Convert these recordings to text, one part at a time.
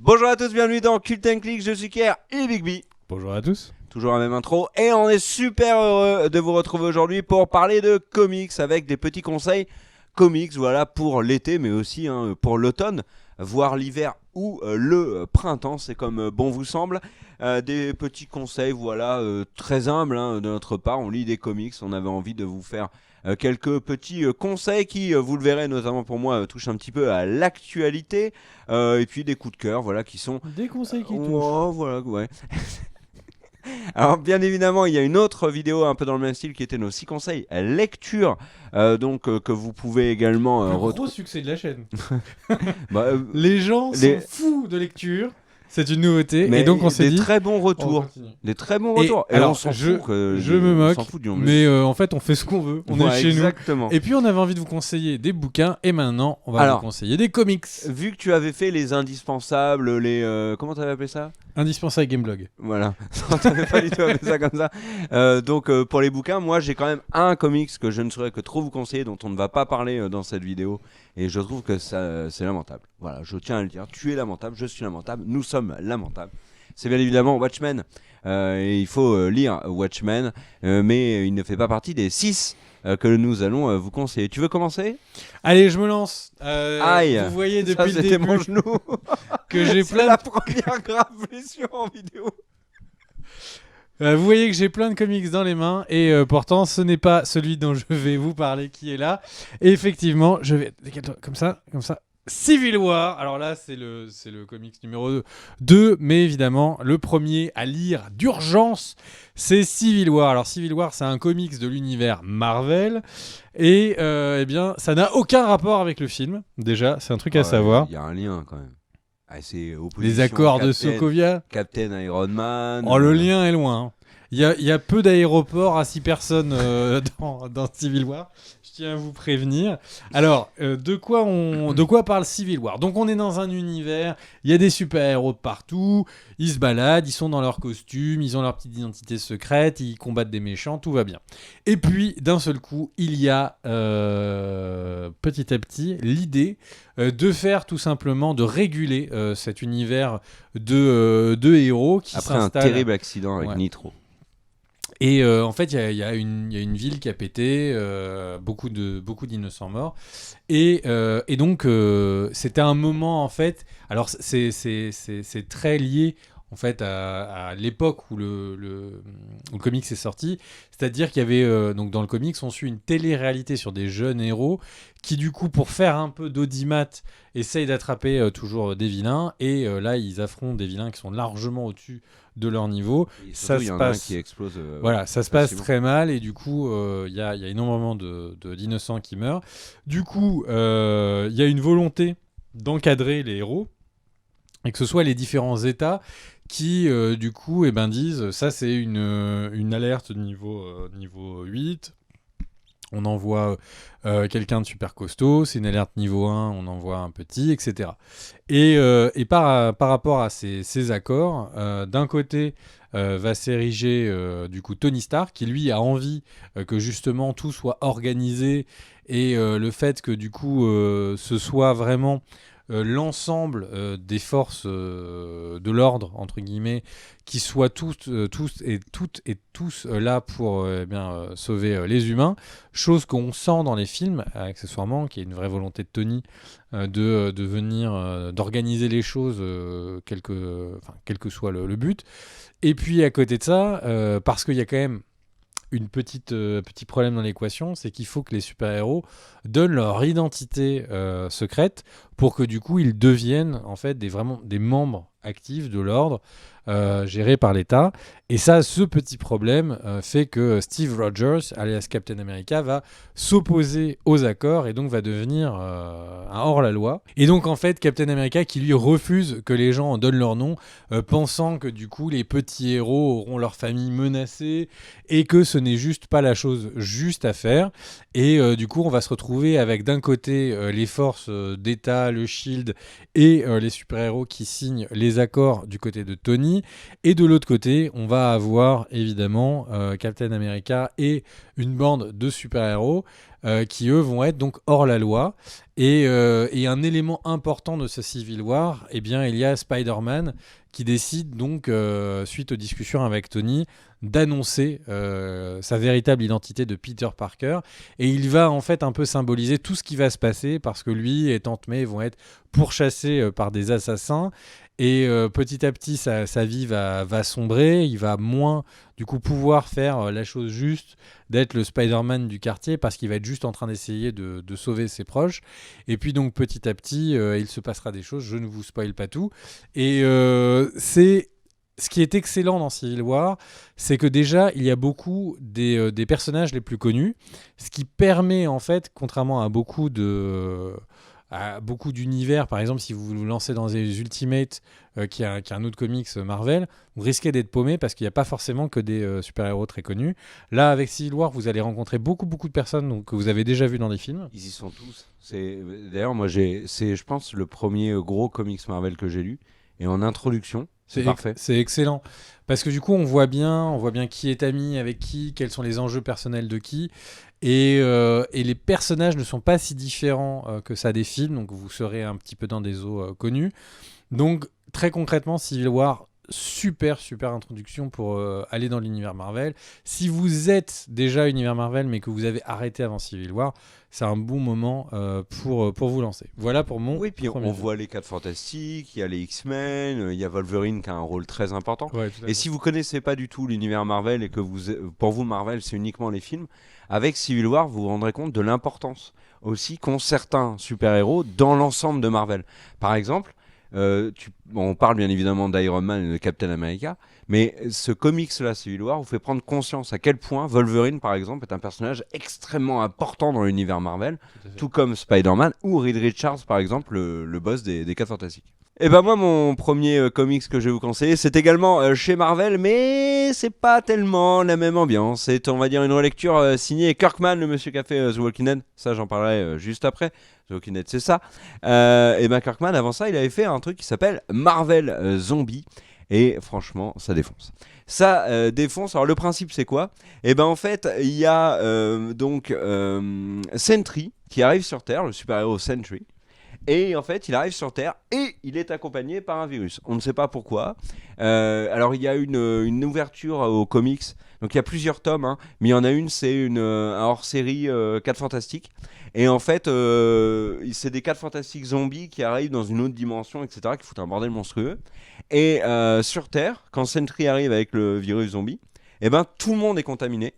Bonjour à tous, bienvenue dans Cult & Click, je suis Kier et Big B. Bonjour à tous. Toujours la même intro et on est super heureux de vous retrouver aujourd'hui pour parler de comics avec des petits conseils comics, voilà, pour l'été mais aussi pour l'automne, voire l'hiver ou le printemps, c'est comme bon vous semble. Des petits conseils, voilà, très humbles de notre part, on lit des comics, on avait envie de vous faire quelques petits conseils qui, vous le verrez notamment pour moi, touchent un petit peu à l'actualité, et puis des coups de cœur, voilà, qui sont... Des conseils qui touchent. Oh, voilà, ouais. Alors bien évidemment il y a une autre vidéo un peu dans le même style qui était nos 6 conseils lecture, que vous pouvez également Le gros retrouver. succès de la chaîne. Les Les gens les- sont fous de lecture. C'est une nouveauté. mais et donc on s'est des dit. très bons On retours, continue. des très bons Et retours. Et alors, on s'en je- fout que Je me on moque, s'en fout du mais en fait on fait ce qu'on veut. On Ouais, est chez exactement. nous. Et puis on avait envie de vous conseiller des bouquins. Et maintenant on va Alors, vous conseiller des comics. Vu que tu avais fait les indispensables, les comment t'avais appelé ça? Indispensable Gameblog. Voilà, on t'avait pas du tout appelé ça comme ça. Pour les bouquins, moi j'ai quand même un comics que je ne saurais que trop vous conseiller, dont on ne va pas parler dans cette vidéo, et je trouve que ça, c'est lamentable. Voilà, je tiens à le dire, tu es lamentable, je suis lamentable, nous sommes lamentables. C'est bien évidemment Watchmen, et il faut lire Watchmen, mais il ne fait pas partie des 6 que nous allons vous conseiller. Tu veux commencer? Allez, je me lance. Aïe, Vous voyez ça depuis le c'était mon début genou. que j'ai C'est plein la première grave blessure en vidéo. Vous voyez que j'ai plein de comics dans les mains et pourtant ce n'est pas celui dont je vais vous parler qui est là. Et effectivement, je vais comme ça. Civil War. Alors là, c'est le comics numéro 2, mais évidemment, le premier à lire d'urgence, c'est Civil War. Alors Civil War, c'est un comics de l'univers Marvel et eh bien, ça n'a aucun rapport avec le film. Déjà, c'est un truc à savoir. Il y a un lien quand même. Ah, c'est opposition Les accords de Captain- Sokovia. Captain Iron Man. Oh, le lien est loin. Hein. Il y a peu d'aéroports à 6 personnes dans Civil War. Je tiens à vous prévenir. Alors, de quoi parle Civil War? Donc, on est dans un univers, il y a des super-héros de partout, ils se baladent, ils sont dans leurs costumes, ils ont leur petite identité secrète, ils combattent des méchants, tout va bien. Et puis, d'un seul coup, il y a petit à petit l'idée de faire tout simplement, de réguler cet univers de héros qui Après un s'installe. terrible accident avec Ouais. Nitro. Et en fait, il y a une ville qui a pété, beaucoup d'innocents morts. Et donc, c'était un moment, en fait... Alors, c'est très lié, en fait, à l'époque où le comics est sorti. C'est-à-dire qu'il y avait... donc, dans le comics, on suit une télé-réalité sur des jeunes héros qui, du coup, pour faire un peu d'audimat, essayent d'attraper toujours des vilains. Et là, ils affrontent des vilains qui sont largement au-dessus de leur niveau. Et Ça surtout, il y se en a un passe... qui explose. Voilà, ça se passe facilement. très mal et du coup, il y a énormément d'innocents qui meurent. Du coup, il y a une volonté d'encadrer les héros et que ce soit les différents états qui, du coup, disent ça c'est une alerte niveau 8. On envoie quelqu'un de super costaud, c'est une alerte niveau 1, on envoie un petit, etc. Et par rapport à ces accords, d'un côté va s'ériger du coup Tony Stark, qui lui a envie que justement tout soit organisé et le fait que du coup ce soit vraiment l'ensemble des forces de l'ordre, entre guillemets, qui soient tous là pour sauver les humains, chose qu'on sent dans les films, accessoirement, qui est une vraie volonté de Tony de venir, d'organiser les choses, quel que soit le but. Et puis à côté de ça, parce qu'il y a quand même petit problème dans l'équation, c'est qu'il faut que les super-héros donnent leur identité secrète pour que du coup ils deviennent en fait vraiment des membres actifs de l'ordre géré par l'État. Et ça, ce petit problème fait que Steve Rogers, alias Captain America, va s'opposer aux accords et donc va devenir un hors-la-loi. Et donc en fait, Captain America qui lui refuse que les gens en donnent leur nom, pensant que du coup les petits héros auront leur famille menacée et que ce n'est juste pas la chose juste à faire. Et du coup, on va se retrouver avec d'un côté les forces d'État, le SHIELD et les super-héros qui signent les désaccord du côté de Tony. Et de l'autre côté, on va avoir évidemment Captain America et une bande de super-héros qui, eux, vont être donc hors la loi. Et un élément important de ce Civil War, eh bien, il y a Spider-Man qui décide donc, suite aux discussions avec Tony, d'annoncer sa véritable identité de Peter Parker. Et il va en fait un peu symboliser tout ce qui va se passer parce que lui et Tante May vont être pourchassés par des assassins. Et petit à petit, sa vie va sombrer. Il va moins, du coup, pouvoir faire la chose juste d'être le Spider-Man du quartier parce qu'il va être juste en train d'essayer de sauver ses proches. Et puis donc, petit à petit, il se passera des choses. Je ne vous spoil pas tout. Et c'est... Ce qui est excellent dans Civil War, c'est que déjà, il y a beaucoup des personnages les plus connus, ce qui permet, en fait, contrairement à beaucoup d'univers, par exemple, si vous vous lancez dans les Ultimates, qui est un autre comics Marvel, vous risquez d'être paumé parce qu'il n'y a pas forcément que des super-héros très connus. Là, avec Civil War, vous allez rencontrer beaucoup de personnes donc, que vous avez déjà vues dans des films. Ils y sont tous. D'ailleurs, moi, c'est, je pense, le premier gros comics Marvel que j'ai lu. Et en introduction, c'est parfait. C'est excellent. Parce que du coup, on voit bien qui est ami avec qui, quels sont les enjeux personnels de qui. Et les personnages ne sont pas si différents que ça des films. Donc, vous serez un petit peu dans des eaux connues. Donc, très concrètement, Civil War, super introduction pour aller dans l'univers Marvel. Si vous êtes déjà univers Marvel, mais que vous avez arrêté avant Civil War, c'est un bon moment pour vous lancer. Voilà pour mon puis premier on jeu. voit les 4 Fantastiques, il y a les X-Men, il y a Wolverine qui a un rôle très important. Ouais, tout à Et fait. si vous connaissez pas du tout l'univers Marvel et que pour vous Marvel c'est uniquement les films, avec Civil War vous vous rendrez compte de l'importance aussi qu'ont certains super-héros dans l'ensemble de Marvel. Par exemple, on parle bien évidemment d'Iron Man et de Captain America, mais ce comics-là, Civil War, vous fait prendre conscience à quel point Wolverine, par exemple, est un personnage extrêmement important dans l'univers Marvel, tout comme Spider-Man ou Reed Richards, par exemple, le boss des 4 Fantastiques. Et ben moi, mon premier comics que je vais vous conseiller, c'est également chez Marvel, mais c'est pas tellement la même ambiance. C'est, on va dire, une relecture signée Kirkman, le monsieur qui a fait The Walking Dead. Ça, j'en parlerai juste après. The Walking Dead, c'est ça. Et ben Kirkman, avant ça, il avait fait un truc qui s'appelle Marvel Zombie. Et franchement, ça défonce. Ça défonce. Alors le principe, c'est quoi ? Et ben en fait, il y a donc Sentry qui arrive sur Terre, le super-héros Sentry. Et en fait, il arrive sur Terre et il est accompagné par un virus. On ne sait pas pourquoi. Alors, il y a une ouverture aux comics. Donc, il y a plusieurs tomes, hein, mais il y en a une, c'est un hors-série 4 Fantastiques. Et en fait, c'est des 4 Fantastiques zombies qui arrivent dans une autre dimension, etc., qui foutent un bordel monstrueux. Et sur Terre, quand Sentry arrive avec le virus zombie, eh ben, tout le monde est contaminé,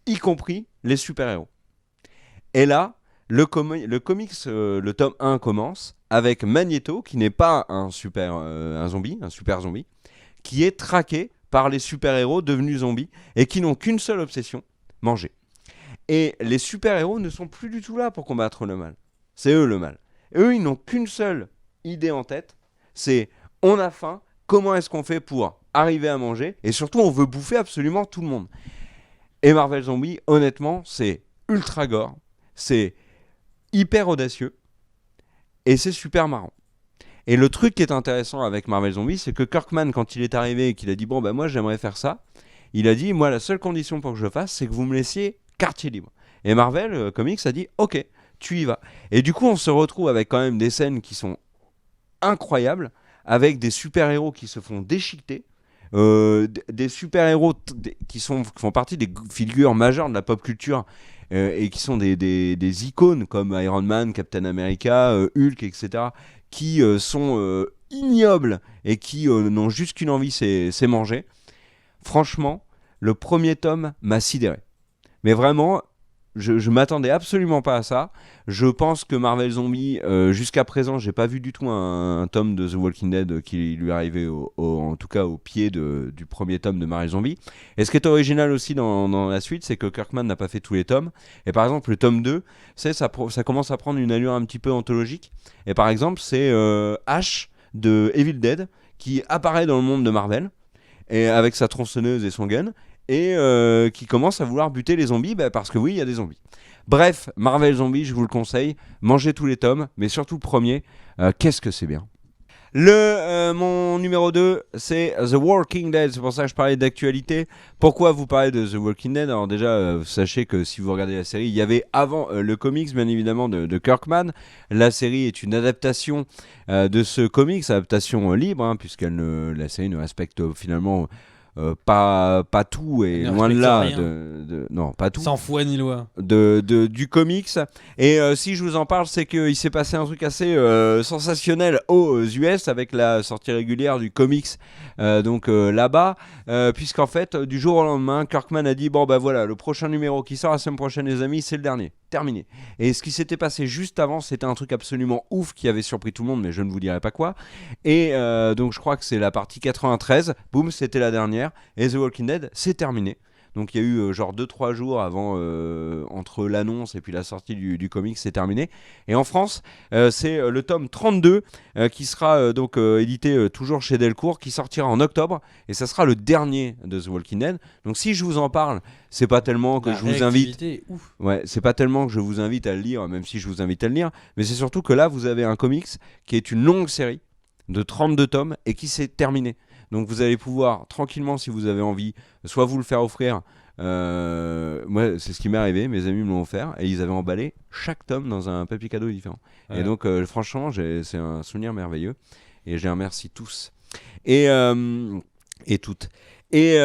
y compris les super-héros. Et là, le comics, le tome 1 commence avec Magneto, qui n'est pas un super zombie, qui est traqué par les super-héros devenus zombies et qui n'ont qu'une seule obsession, manger. Et les super-héros ne sont plus du tout là pour combattre le mal. C'est eux le mal. Eux, ils n'ont qu'une seule idée en tête, c'est on a faim, comment est-ce qu'on fait pour arriver à manger ? Et surtout, on veut bouffer absolument tout le monde. Et Marvel Zombie, honnêtement, c'est ultra gore, c'est hyper audacieux et c'est super marrant. Et le truc qui est intéressant avec Marvel Zombie, c'est que Kirkman, quand il est arrivé et qu'il a dit bon ben moi j'aimerais faire ça, il a dit moi la seule condition pour que je le fasse, c'est que vous me laissiez quartier libre. Et Marvel Comics a dit ok, tu y vas. Et du coup on se retrouve avec quand même des scènes qui sont incroyables, avec des super-héros qui se font déchiqueter, des super-héros qui font partie des figures majeures de la pop culture et qui sont des icônes comme Iron Man, Captain America, Hulk, etc., qui sont ignobles et qui n'ont juste qu'une envie, c'est manger. Franchement, le premier tome m'a sidéré. Mais vraiment, je m'attendais absolument pas à ça. Je pense que Marvel Zombie, jusqu'à présent, j'ai pas vu du tout un tome de The Walking Dead qui lui arrivait en tout cas au pied du premier tome de Marvel Zombie. Et ce qui est original aussi dans la suite, c'est que Kirkman n'a pas fait tous les tomes. Et par exemple, le tome 2, ça commence à prendre une allure un petit peu anthologique. Et par exemple, c'est Ash de Evil Dead qui apparaît dans le monde de Marvel et avec sa tronçonneuse et son gun. Et qui commence à vouloir buter les zombies parce que oui, il y a des zombies. Bref, Marvel Zombie, je vous le conseille, mangez tous les tomes, mais surtout le premier, qu'est-ce que c'est bien. Mon numéro 2, c'est The Walking Dead. C'est pour ça que je parlais d'actualité. Pourquoi vous parlez de The Walking Dead? Alors déjà, sachez que si vous regardez la série, il y avait avant le comics, bien évidemment, de Kirkman. La série est une adaptation de ce comics, adaptation libre, hein, la série ne respecte finalement pas tout, et Ne loin de respecte là, rien. non, pas tout. Sans foi ni loi. Du comics. Et si je vous en parle, c'est qu'il s'est passé un truc assez sensationnel aux US avec la sortie régulière du comics là-bas, puisqu'en fait, du jour au lendemain, Kirkman a dit bon bah voilà, le prochain numéro qui sort la semaine prochaine, les amis, c'est le dernier, terminé. Et ce qui s'était passé juste avant, c'était un truc absolument ouf qui avait surpris tout le monde, mais je ne vous dirai pas quoi. Et donc je crois que c'est la partie 93, boum, c'était la dernière, et The Walking Dead, c'est terminé. Donc il y a eu genre 2-3 jours avant, entre l'annonce et puis la sortie du comics, c'est terminé. Et en France, c'est le tome 32 qui sera donc édité toujours chez Delcourt, qui sortira en octobre. Et ça sera le dernier de The Walking Dead. Donc si je vous en parle, c'est pas tellement que La je vous invite. réactivité est ouf. Ouais, c'est pas tellement que je vous invite à le lire, même si je vous invite à le lire. Mais c'est surtout que là, vous avez un comics qui est une longue série de 32 tomes et qui s'est terminé. Donc vous allez pouvoir tranquillement, si vous avez envie, soit vous le faire offrir. Moi, c'est ce qui m'est arrivé. Mes amis me l'ont offert et ils avaient emballé chaque tome dans un papier cadeau différent. Ouais. Et donc, franchement, c'est un souvenir merveilleux et je les remercie tous et toutes. Et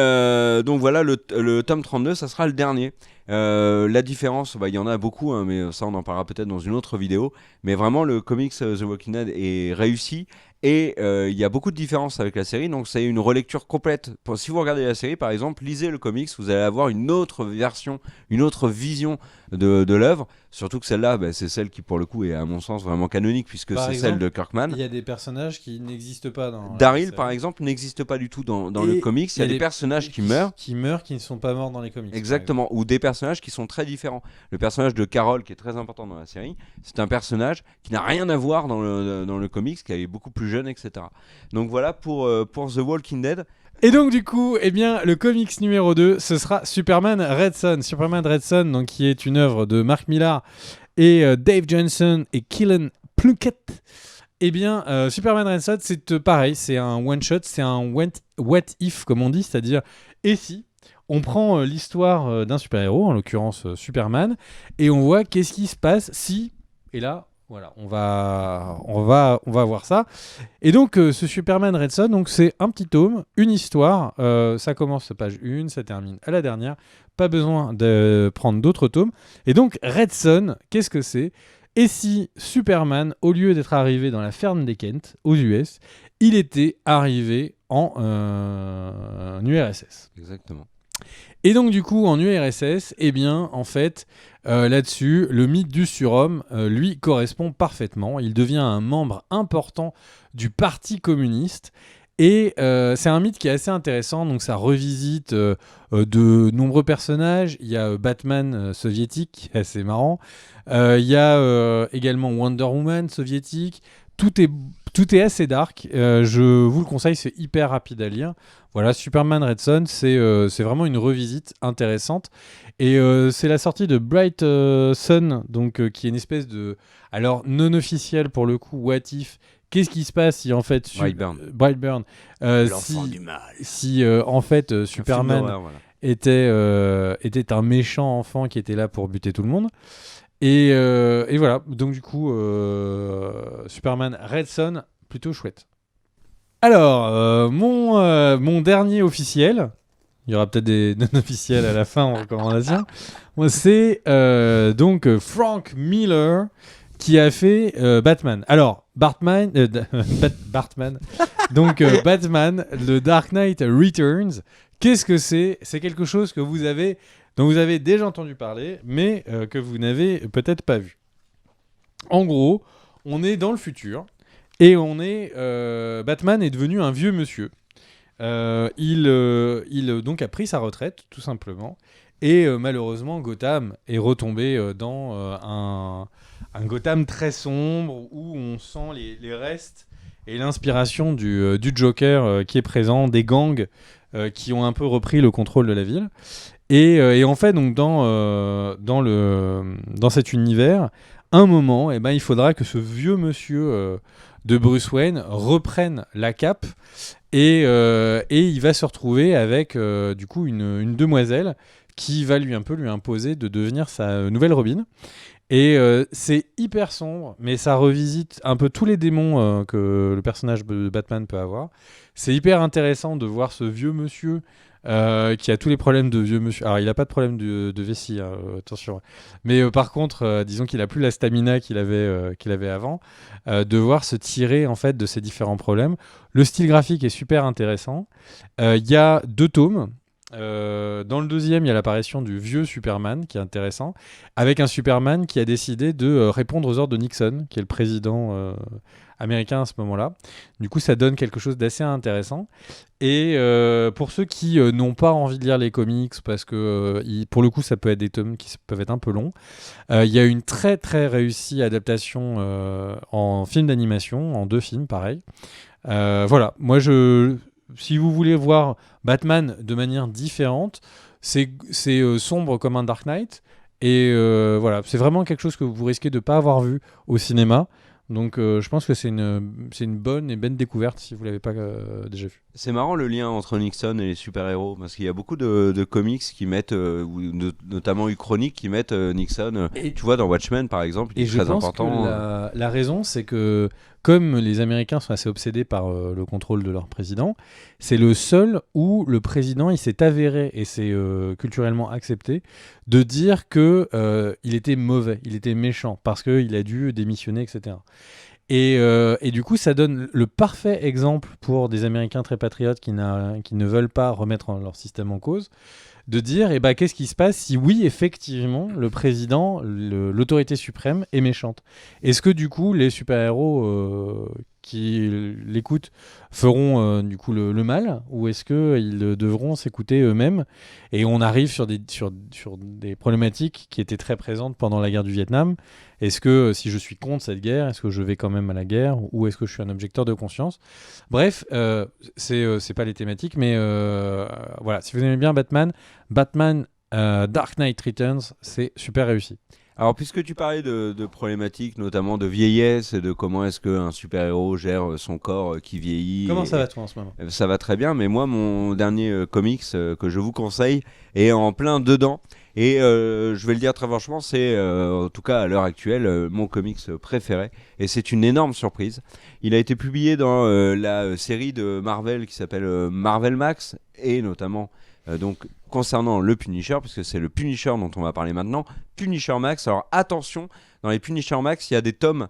donc voilà, le tome 32, ça sera le dernier. La différence, il y en a beaucoup, hein, mais ça on en parlera peut-être dans une autre vidéo. Mais vraiment, le comics The Walking Dead est réussi. Et il y a beaucoup de différences avec la série, donc c'est une relecture complète. Si vous regardez la série, par exemple, lisez le comics, vous allez avoir une autre version, une autre vision de l'œuvre. Surtout que celle-là, c'est celle qui, pour le coup, est à mon sens vraiment canonique, puisque Par c'est exemple, celle de Kirkman. Il y a des personnages qui n'existent pas dans. Daryl, par exemple, n'existe pas du tout dans le comics. Il y a des personnages qui meurent. Qui meurent, qui ne sont pas morts dans les comics. Exactement, ou des personnages qui sont très différents. Le personnage de Carol, qui est très important dans la série, c'est un personnage qui n'a rien à voir dans le comics, qui est beaucoup plus jeune, etc. Donc voilà pour The Walking Dead. Et donc du coup, eh bien, le comics numéro 2, ce sera Superman Red Son. Superman Red Son, donc, qui est une œuvre de Mark Millar et Dave Johnson et Kieran Plunkett. Eh bien, Superman Red Son, c'est pareil, c'est un one-shot, c'est un what if, comme on dit, c'est-à-dire et si on prend l'histoire d'un super-héros, en l'occurrence Superman, et on voit qu'est-ce qui se passe si, et là, voilà, on va voir ça. Et donc, ce Superman Red Son, donc, c'est un petit tome, une histoire, ça commence à page 1, ça termine à la dernière, pas besoin de prendre d'autres tomes. Et donc, Red Son, qu'est-ce que c'est ? Et si Superman, au lieu d'être arrivé dans la ferme des Kent, aux US, il était arrivé en URSS. Exactement. Et donc du coup en URSS, eh bien en fait là-dessus, le mythe du surhomme lui correspond parfaitement. Il devient un membre important du Parti communiste. Et c'est un mythe qui est assez intéressant, donc ça revisite de nombreux personnages. Il y a Batman soviétique, qui est assez marrant. Il y a également Wonder Woman soviétique. Tout est assez dark. Je vous le conseille, c'est hyper rapide à lire. Voilà, Superman Red Son, c'est vraiment une revisite intéressante. Et c'est la sortie de Bright Sun, donc, qui est une espèce de... Alors, non officiel pour le coup, What If. Qu'est-ce qui se passe si en fait... Brightburn. L'enfant du mal. Si en fait Superman était un méchant enfant qui était là pour buter tout le monde. Et voilà, donc du coup, Superman Red Son, plutôt chouette. Alors, mon dernier officiel, il y aura peut-être des non-officiels à la fin en recommandation, c'est donc Frank Miller qui a fait Batman. Alors, Batman, donc Batman, The Dark Knight Returns, qu'est-ce que c'est ? C'est quelque chose que dont vous avez déjà entendu parler, mais que vous n'avez peut-être pas vu. En gros, on est dans le futur, et Batman est devenu un vieux monsieur. Il donc a pris sa retraite, tout simplement, et malheureusement, Gotham est retombé dans un Gotham très sombre, où on sent les restes et l'inspiration du Joker qui est présent, des gangs qui ont un peu repris le contrôle de la ville. Et en fait, donc dans cet univers, un moment, il faudra que ce vieux monsieur de Bruce Wayne reprennent la cape et il va se retrouver avec du coup une demoiselle qui va lui imposer de devenir sa nouvelle Robin. Et c'est hyper sombre, mais ça revisite un peu tous les démons que le personnage de Batman peut avoir. C'est hyper intéressant de voir ce vieux monsieur qui a tous les problèmes de vieux monsieur. Alors, il n'a pas de problème de vessie, hein, attention. Mais par contre, disons qu'il n'a plus la stamina qu'il avait avant. De voir se tirer en fait de ces différents problèmes. Le style graphique est super intéressant. Il y a 2 tomes. Dans le deuxième, il y a l'apparition du vieux Superman qui est intéressant, avec un Superman qui a décidé de répondre aux ordres de Nixon, qui est le président américain à ce moment-là. Du coup, ça donne quelque chose d'assez intéressant. Et pour ceux qui n'ont pas envie de lire les comics, parce que pour le coup, ça peut être des tomes qui peuvent être un peu longs, il y a une très très réussie adaptation en film d'animation, en 2 films, pareil. Voilà, si vous voulez voir Batman de manière différente, c'est sombre comme un Dark Knight. Et voilà, c'est vraiment quelque chose que vous risquez de ne pas avoir vu au cinéma. Donc je pense que c'est une bonne et belle découverte si vous ne l'avez pas déjà vu. C'est marrant le lien entre Nixon et les super-héros, parce qu'il y a beaucoup de comics qui mettent, notamment Uchronic, qui mettent Nixon. Tu vois, dans Watchmen par exemple, il Et est je très pense important. que la raison, c'est que comme les Américains sont assez obsédés par le contrôle de leur président, c'est le seul où le président il s'est avéré, et c'est culturellement accepté, de dire que il était mauvais, il était méchant, parce qu'il a dû démissionner, etc. Et du coup, ça donne le parfait exemple pour des Américains très patriotes qui ne veulent pas remettre leur système en cause, de dire qu'est-ce qui se passe si oui, effectivement, le président, l'autorité suprême est méchante. Est-ce que du coup, les super-héros qui l'écoutent feront du coup le mal, ou est-ce qu'ils devront s'écouter eux-mêmes? Et on arrive sur des problématiques qui étaient très présentes pendant la guerre du Vietnam. Est-ce que si je suis contre cette guerre, est-ce que je vais quand même à la guerre, ou est-ce que je suis un objecteur de conscience? Bref, c'est pas les thématiques, mais voilà, si vous aimez bien Batman, Dark Knight Returns, c'est super réussi. Alors, puisque tu parlais de problématiques, notamment de vieillesse, et de comment est-ce qu'un super-héros gère son corps qui vieillit. Comment ça va toi en ce moment? Ça va très bien, mais moi, mon dernier comics que je vous conseille est en plein dedans. Et je vais le dire très franchement, c'est en tout cas à l'heure actuelle mon comics préféré. Et c'est une énorme surprise. Il a été publié dans la série de Marvel qui s'appelle Marvel Max, et notamment donc concernant le Punisher, puisque c'est le Punisher dont on va parler maintenant. Punisher Max. Alors attention, dans les Punisher Max, il y a des tomes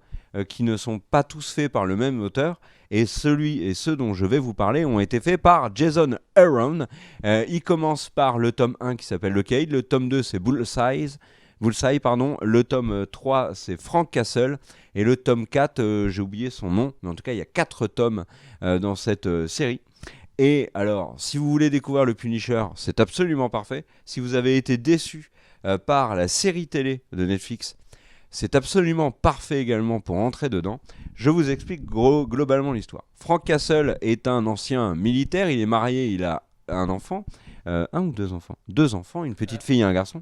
qui ne sont pas tous faits par le même auteur. Et ceux dont je vais vous parler ont été faits par Jason Aaron. Il commence par le tome 1 qui s'appelle Le Cade. Le tome 2, c'est Bullseye. Le tome 3, c'est Frank Castle. Et le tome 4, j'ai oublié son nom, mais en tout cas, il y a 4 tomes dans cette série. Et alors, si vous voulez découvrir le Punisher, c'est absolument parfait. Si vous avez été déçu par la série télé de Netflix, c'est absolument parfait également pour entrer dedans. Je vous explique globalement l'histoire. Frank Castle est un ancien militaire, il est marié, il a un enfant, un ou deux enfants, 2 enfants, une petite fille et un garçon.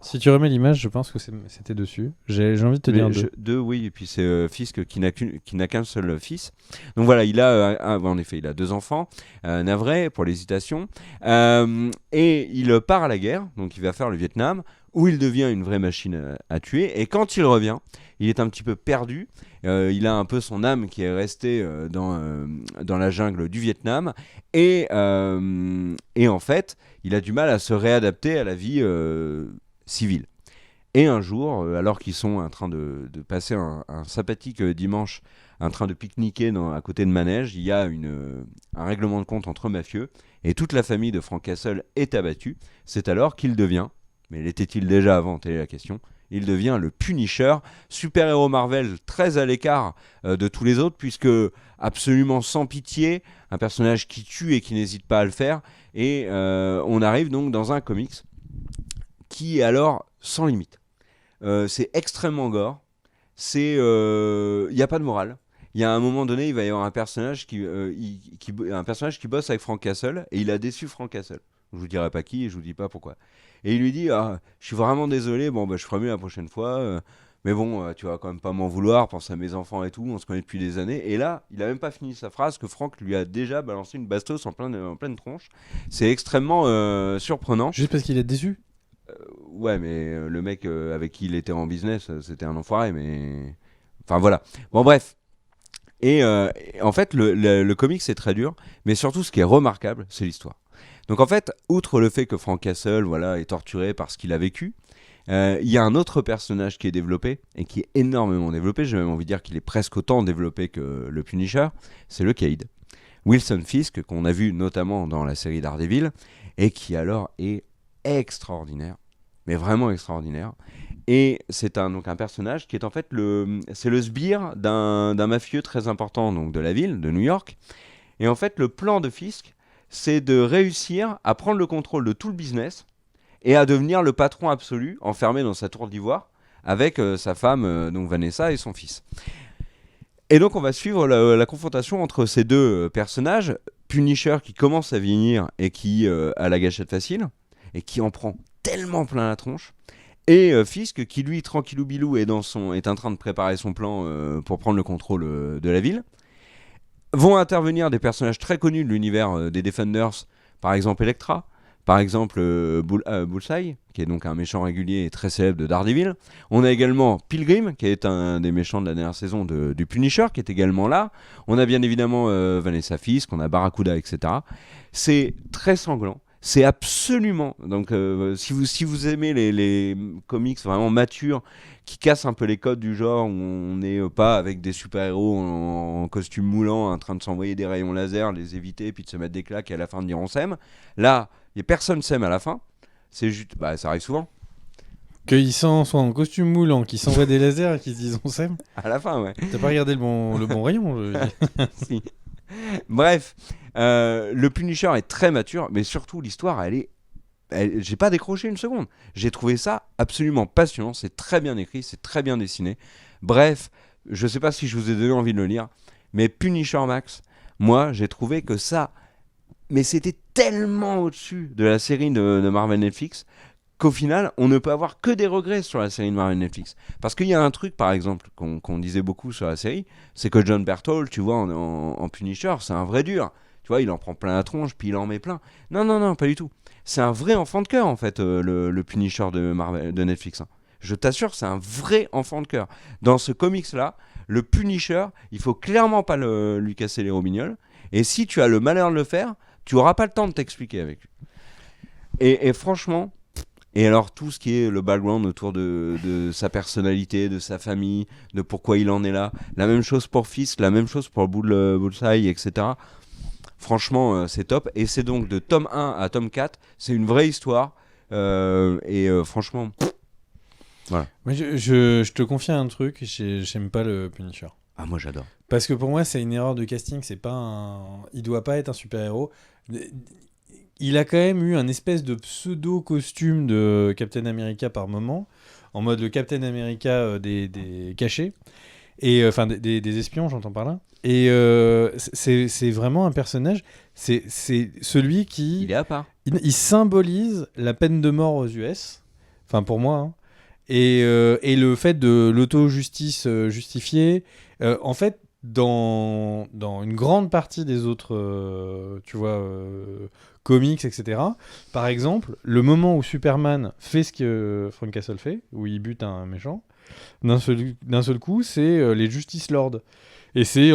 Si tu remets l'image, je pense que c'était dessus. J'ai envie de te dire 2. 2, oui, et puis c'est Fisk qui n'a qu'un seul fils. Donc voilà, il a en effet, il a 2 enfants, navré pour l'hésitation, et il part à la guerre, donc il va faire le Vietnam, où il devient une vraie machine à tuer, et quand il revient, il est un petit peu perdu, il a un peu son âme qui est restée dans la jungle du Vietnam, et en fait, il a du mal à se réadapter à la vie civile. Et un jour, alors qu'ils sont en train de passer un sympathique dimanche, en train de pique-niquer à côté de manège, il y a un règlement de compte entre mafieux, et toute la famille de Frank Castle est abattue. C'est alors qu'il devient, mais l'était-il déjà avant, telle est la question, il devient le Punisher, super-héros Marvel très à l'écart de tous les autres, puisque absolument sans pitié, un personnage qui tue et qui n'hésite pas à le faire, et on arrive donc dans un comics qui est alors sans limite. C'est extrêmement gore, il n'y a pas de morale. Il y a un moment donné, il va y avoir un personnage qui bosse avec Frank Castle, et il a déçu Frank Castle. Je vous dirai pas qui, et je vous dis pas pourquoi. Et il lui dit je suis vraiment désolé, je ferai mieux la prochaine fois, Mais bon, tu vas quand même pas m'en vouloir, pense à mes enfants et tout, on se connaît depuis des années. Et là, il a même pas fini sa phrase que Franck lui a déjà balancé une bastos en pleine tronche. C'est extrêmement surprenant. Juste parce qu'il est déçu. Ouais, mais le mec avec qui il était en business, c'était un enfoiré, mais... Enfin voilà. Bon bref. Et en fait, le comic c'est très dur, mais surtout ce qui est remarquable, c'est l'histoire. Donc en fait, outre le fait que Frank Castle voilà, est torturé par ce qu'il a vécu, il y a un autre personnage qui est développé, et qui est énormément développé, j'ai même envie de dire qu'il est presque autant développé que le Punisher, c'est le Caïd. Wilson Fisk, qu'on a vu notamment dans la série Daredevil, et qui alors est extraordinaire, mais vraiment extraordinaire. Et c'est donc un personnage qui est en fait c'est le sbire d'un mafieux très important donc de la ville, de New York. Et en fait, le plan de Fisk, c'est de réussir à prendre le contrôle de tout le business et à devenir le patron absolu, enfermé dans sa tour d'ivoire, avec sa femme, donc Vanessa, et son fils. Et donc on va suivre la confrontation entre ces deux personnages, Punisher qui commence à vieillir et qui a la gâchette facile, et qui en prend tellement plein la tronche, et Fisk qui lui, tranquillou bilou, est en train de préparer son plan pour prendre le contrôle de la ville. Vont intervenir des personnages très connus de l'univers des Defenders, par exemple Elektra, par exemple Bullseye, qui est donc un méchant régulier et très célèbre de Daredevil. On a également Pilgrim, qui est un des méchants de la dernière saison du Punisher, qui est également là. On a bien évidemment Vanessa Fisk, on a Barracuda, etc. C'est très sanglant. C'est absolument... Donc si vous aimez les comics vraiment matures, qui cassent un peu les codes du genre, où on n'est pas avec des super-héros en costume moulant, en train de s'envoyer des rayons laser, les éviter, puis de se mettre des claques et à la fin de dire on s'aime. Là, personne s'aime à la fin. C'est juste, ça arrive souvent. Qu'ils soient en costume moulant, qu'ils s'envoient des lasers et qu'ils se disent on s'aime. À la fin, ouais. T'as pas regardé le bon rayon Si. Bref, le Punisher est très mature, mais surtout l'histoire, j'ai pas décroché une seconde. J'ai trouvé ça absolument passionnant. C'est très bien écrit, c'est très bien dessiné. Bref, je sais pas si je vous ai donné envie de le lire, mais Punisher Max, moi, j'ai trouvé que ça, mais c'était tellement au-dessus de la série de Marvel Netflix qu'au final, on ne peut avoir que des regrets sur la série de Marvel Netflix. Parce qu'il y a un truc, par exemple, qu'on disait beaucoup sur la série, c'est que John Berthold, tu vois, en Punisher, c'est un vrai dur. Tu vois, il en prend plein la tronche, puis il en met plein. Non, pas du tout. C'est un vrai enfant de cœur, en fait, le Punisher de Netflix. Hein. Je t'assure, c'est un vrai enfant de cœur. Dans ce comics-là, le Punisher, il faut clairement pas lui casser les robignoles. Et si tu as le malheur de le faire, tu n'auras pas le temps de t'expliquer avec lui. Et franchement, et alors tout ce qui est le background autour de sa personnalité, de sa famille, de pourquoi il en est là, la même chose pour Fisk, la même chose pour Bullseye, etc. Franchement, c'est top. Et c'est donc de tome 1 à tome 4, c'est une vraie histoire. Franchement, voilà. Mais je te confie un truc, j'aime pas le Punisher. Ah, moi j'adore. Parce que pour moi, c'est une erreur de casting. Il doit pas être un super-héros. Il a quand même eu un espèce de pseudo-costume de Captain America par moment, en mode le Captain America des cachets, et enfin des espions, j'entends par là. Et c'est vraiment un personnage, c'est celui qui... Il est à part. Il symbolise la peine de mort aux US, enfin pour moi, hein. Et le fait de l'auto-justice justifiée, en fait, dans une grande partie des autres, comics, etc. Par exemple, le moment où Superman fait ce que Frank Castle fait, où il bute un méchant, d'un seul coup, c'est les Justice Lords. Et c'est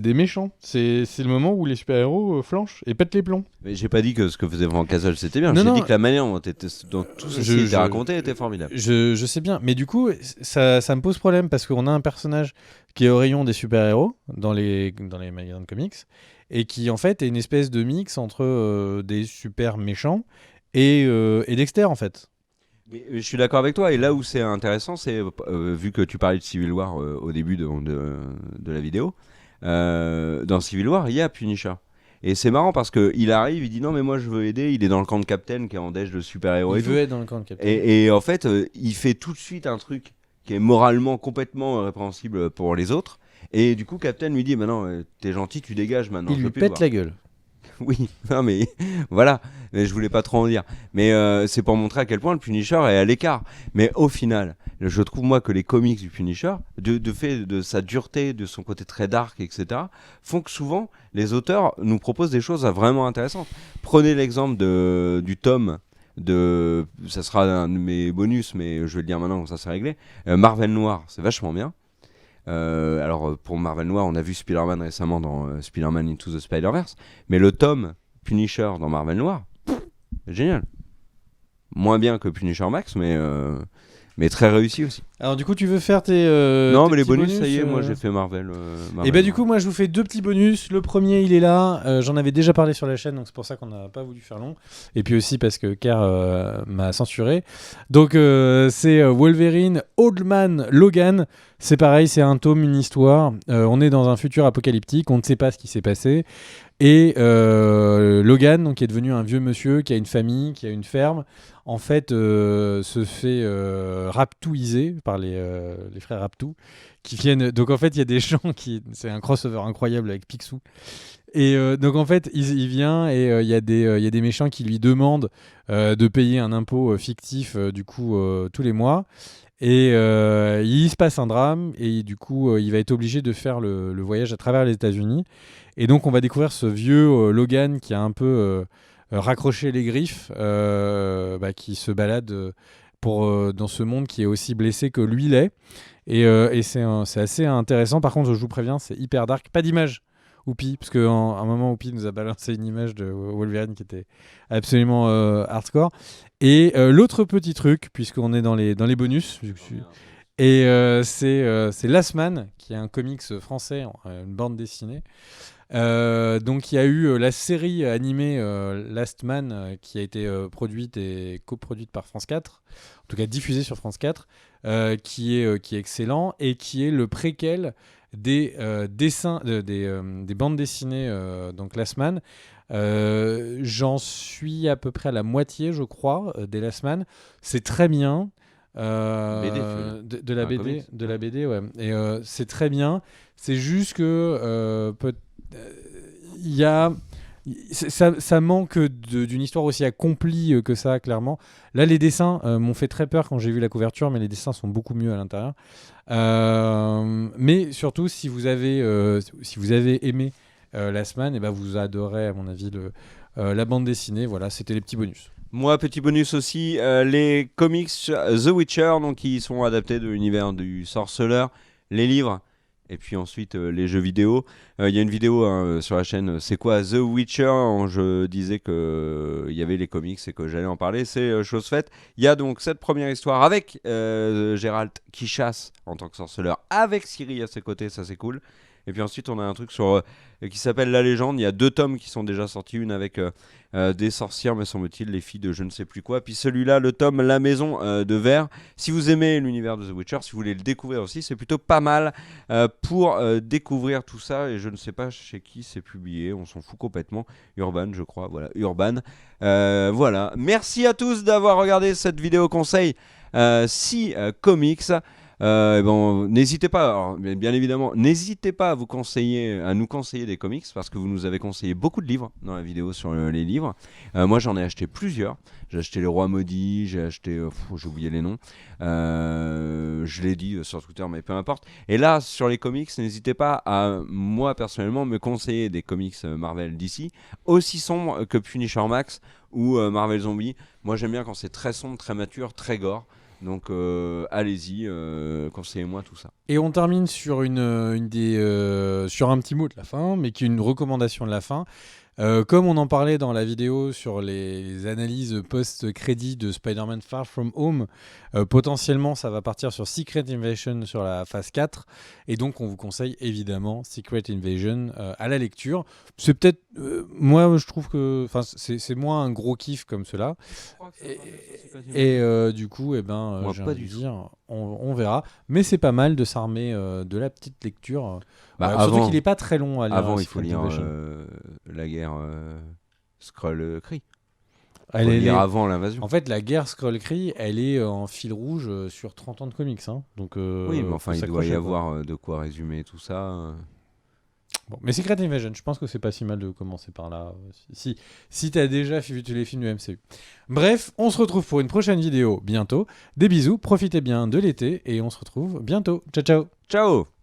des méchants. C'est le moment où les super-héros flanchent et pètent les plombs. Mais j'ai pas dit que ce que faisait Frank Castle c'était bien. J'ai dit que la manière dont tout ceci était raconté était formidable. Je sais bien. Mais du coup, ça me pose problème parce qu'on a un personnage qui est au rayon des super-héros dans les magazines de comics et qui en fait est une espèce de mix entre des super méchants et Dexter en fait. Mais, je suis d'accord avec toi, et là où c'est intéressant, c'est vu que tu parlais de Civil War au début de la vidéo, dans Civil War, il y a Punisher. Et c'est marrant parce qu'il arrive, il dit non mais moi je veux aider, il est dans le camp de Captain qui est en déche de super-héros. Il veut être dans le camp de Captain. Et en fait, il fait tout de suite un truc qui est moralement complètement répréhensible pour les autres. Et du coup, Captain lui dit maintenant, t'es gentil, tu dégages maintenant. Il lui pète la gueule. Oui, non mais voilà. mais je voulais pas trop en dire. Mais c'est pour montrer à quel point le Punisher est à l'écart. Mais au final, je trouve moi que les comics du Punisher, de fait de sa dureté, de son côté très dark, etc., font que souvent les auteurs nous proposent des choses vraiment intéressantes. Prenez l'exemple du tome ça sera un de mes bonus, mais je vais le dire maintenant, comme ça c'est réglé. Marvel Noir, c'est vachement bien. Alors pour Marvel Noir, on a vu Spider-Man récemment dans Spider-Man Into the Spider-Verse, mais le tome Punisher dans Marvel Noir, génial. Moins bien que Punisher Max, mais très réussi aussi. Alors du coup, tu veux faire tes non, tes mais les petits bonus, ça y est, moi j'ai fait Marvel. Et bah du coup, moi je vous fais 2 petits bonus. Le premier, il est là. J'en avais déjà parlé sur la chaîne, donc c'est pour ça qu'on n'a pas voulu faire long. Et puis aussi parce que Ker m'a censuré. Donc c'est Wolverine Old Man Logan. C'est pareil, c'est un tome, une histoire. On est dans un futur apocalyptique, on ne sait pas ce qui s'est passé. Et Logan, donc, qui est devenu un vieux monsieur, qui a une famille, qui a une ferme, en fait, se fait raptouiser par les frères Raptou, qui viennent. Donc en fait, il y a des gens qui, c'est un crossover incroyable avec Picsou. Et donc en fait, il vient et il y a des méchants qui lui demandent de payer un impôt fictif du coup tous les mois. Et il se passe un drame et du coup il va être obligé de faire le voyage à travers les États-Unis. Et donc on va découvrir ce vieux Logan qui a un peu raccroché les griffes, qui se balade dans ce monde qui est aussi blessé que lui l'est. Et c'est assez intéressant. Par contre, je vous préviens, c'est hyper dark. Pas d'image, Whoopi, parce qu'à un moment, Whoopi nous a balancé une image de Wolverine qui était absolument hardcore. Et l'autre petit truc, puisqu'on est dans les bonus, et c'est Last Man, qui est un comics français, une bande dessinée. Donc il y a eu la série animée Last Man qui a été produite et coproduite par France 4, en tout cas diffusée sur France 4, qui est excellent et qui est le préquel des dessins des bandes dessinées donc Last Man. J'en suis à peu près à la moitié, je crois, des Last Man. C'est très bien. BD, de la BD, de la BD, ouais. Et c'est très bien. C'est juste que il y a ça manque d'une histoire aussi accomplie que ça, clairement. Là, les dessins m'ont fait très peur quand j'ai vu la couverture, mais les dessins sont beaucoup mieux à l'intérieur. Mais surtout, si vous avez aimé Last Man, et ben vous adorez, à mon avis, la bande dessinée. Voilà, c'était les petits bonus. Moi, petit bonus aussi, les comics The Witcher, donc qui sont adaptés de l'univers du sorceleur, les livres, et puis ensuite les jeux vidéo. Il y a une vidéo sur la chaîne C'est quoi The Witcher, où je disais qu'il y avait les comics et que j'allais en parler, c'est chose faite. Il y a donc cette première histoire avec Geralt qui chasse en tant que sorceleur, avec Ciri à ses côtés, ça c'est cool. Et puis ensuite, on a un truc qui s'appelle La Légende. Il y a 2 tomes qui sont déjà sortis. Une avec des sorcières, me semble-t-il, les filles de je ne sais plus quoi. Puis celui-là, le tome La Maison de Verre. Si vous aimez l'univers de The Witcher, si vous voulez le découvrir aussi, c'est plutôt pas mal pour découvrir tout ça. Et je ne sais pas chez qui c'est publié. On s'en fout complètement. Urban, je crois. Voilà, Urban. Voilà. Merci à tous d'avoir regardé cette vidéo conseil 6 comics. N'hésitez pas, alors, bien évidemment, n'hésitez pas à nous conseiller des comics parce que vous nous avez conseillé beaucoup de livres dans la vidéo sur les livres. Moi, j'en ai acheté plusieurs. J'ai acheté Les Rois Maudits, j'ai acheté, j'ai oublié les noms. Je l'ai dit sur Twitter, mais peu importe. Et là, sur les comics, n'hésitez pas à, moi personnellement, me conseiller des comics Marvel d'ici, aussi sombres que Punisher Max ou Marvel Zombie. Moi, j'aime bien quand c'est très sombre, très mature, très gore. Donc allez-y, conseillez-moi tout ça. Et on termine sur sur un petit mot de la fin, mais qui est une recommandation de la fin. Comme on en parlait dans la vidéo sur les analyses post-crédit de Spider-Man Far From Home, potentiellement ça va partir sur Secret Invasion sur la phase 4, et donc on vous conseille évidemment Secret Invasion à la lecture. C'est peut-être, moi je trouve que c'est moins un gros kiff comme cela, et du coup j'ai envie de dire, on verra, mais c'est pas mal de s'armer de la petite lecture. Surtout qu'il n'est pas très long à lire. Avant, il faut lire la guerre Skrull-Kree. Avant l'invasion. En fait, la guerre Skrull-Kree, elle est en fil rouge sur 30 ans de comics. Hein. Donc, oui, mais enfin, il doit y avoir de quoi résumer tout ça. Bon, mais Secret Invasion, je pense que c'est pas si mal de commencer par là. Si t'as déjà vu tous les films du MCU. Bref, on se retrouve pour une prochaine vidéo bientôt. Des bisous, profitez bien de l'été et on se retrouve bientôt. Ciao ciao. Ciao.